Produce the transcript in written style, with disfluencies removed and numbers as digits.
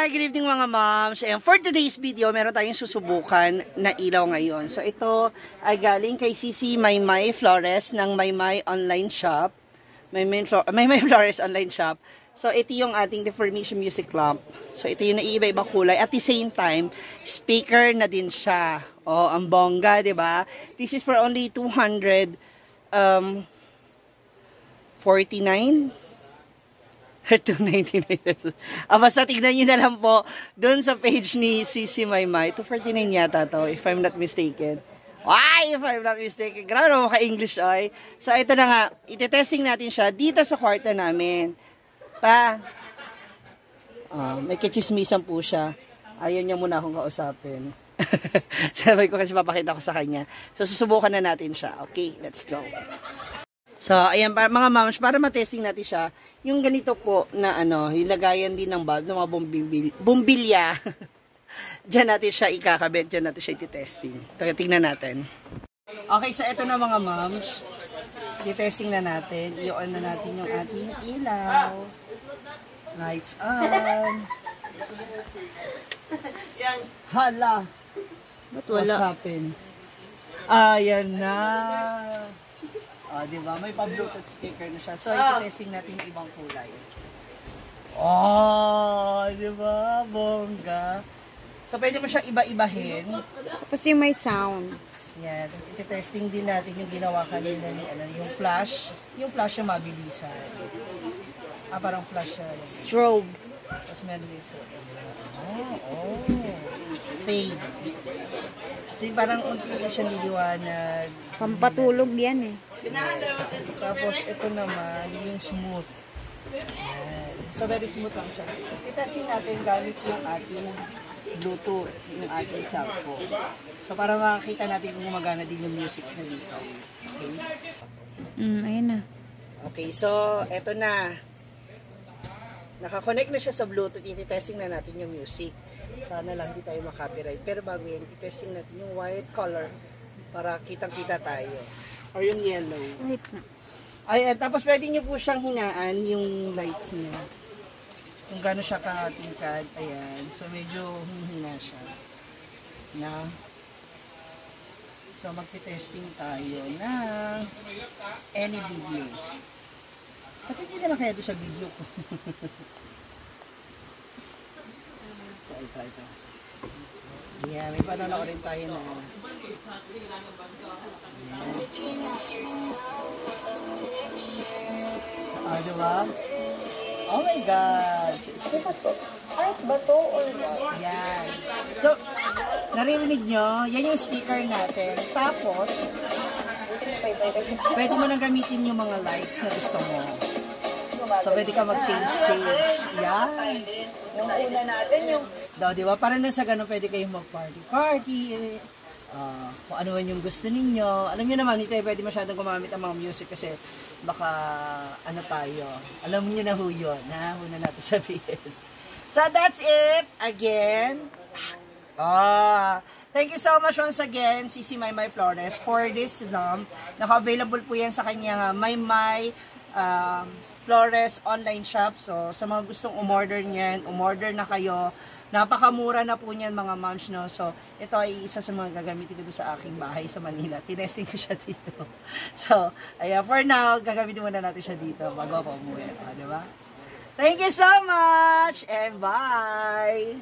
Hi! Good evening mga moms. And for today's video, meron tayong susubukan na ilaw ngayon. So ito ay galing kay Sisi Maymay Flores ng Maymay Online Shop. Maymay Flores Online Shop. So ito yung ating deformation music lamp. So ito yung naiiba-ibang kulay. At the same time, speaker na din siya. Oh, ang bongga, 'di ba? This is for only 249 299 pesos. Basta tignan nyo na lang po doon sa page ni Sisi Maymay. 249 yata to, if I'm not mistaken. Why, if I'm not mistaken? Grabe naman ka-English, ay. So, ito na nga. Ite-testing natin siya dito sa kwarto namin. May kichismisan po siya. Ayaw niya muna akong kausapin. Sabi ko kasi papakita ko sa kanya. So, susubukan na natin siya. Okay, let's go. So, ayan, mga moms, para matesting natin siya, yung ganito po na hilagayan din ng bulb, ng mga bumbilya. Diyan natin siya ikakabit, diyan natin siya ititesting. Tingnan natin. Okay, so eto na mga moms. Ititesting na natin. I-on na natin yung ating ilaw. Lights on. Hala! What's happened? Ayan na! Diba? May pa-Bluetooth speaker na siya. So, ito-testing natin yung ibang kulay. Diba? Bongga. So, pwede mo siyang iba-ibahin. Tapos yung may sounds. Yan. Ito-testing din natin yung ginawa kanina ni, yung flash. Yung flash yung mabilisan. Parang flash siya. Strobe. Tapos meron yung strobe. Fade. So, parang unti na siya niliwanag. Pampatulog yan eh. Tapos, ito naman, yung smooth. So, very smooth lang siya. Itesting natin gamit yung ating Bluetooth, yung ating cellphone. So, para makakita natin kung gumagana din yung music na dito. Okay? Ayun na. Okay, so, ito na. Nakakonect na siya sa Bluetooth. Itesting na natin yung music. Sana lang hindi tayo makapiright. Pero bago yan, itesting natin yung white color para kitang-kita tayo. Or yung yellow. Wait na. Tapos pwede nyo po siyang hinaan yung lights niya. Kung gano'n siya katingkad. Ayan. So medyo humihina siya. So magti-testing tayo ng any videos. Pati hindi naman kaya ito sa video ko. So ito. Yeah, may pananaw rin tayo na. Diba? Oh my God! Art ba to or what? Yan. So, naririnig nyo, yan yung speaker natin. Tapos, pwede mo nang gamitin yung mga lights na gusto mo. So, pwede ka mag-change. Yan. Yung una natin, yung... Diba? Para na sa ganun, pwede kayong mag-party. Kung ano man yung gusto ninyo. Alam nyo naman, hindi tayo pwede masyadong gumamit ang mga music kasi baka tayo. Alam nyo na ho yun. Una natin sabihin. So, that's it. Again. Thank you so much once again, Sisi Maymay Flores, for this lamp. Naka-available po yan sa kanyang Maymay Flores online shop. So, sa mga gustong umorder niyan, umorder na kayo. Napakamura na po niyan mga moms, no? So, ito ay isa sa mga gagamitin ko sa aking bahay sa Manila. Tinesting ko siya dito. So, ayan, for now, gagamitin muna natin siya dito bago ako umuwi. Diba? Thank you so much and bye!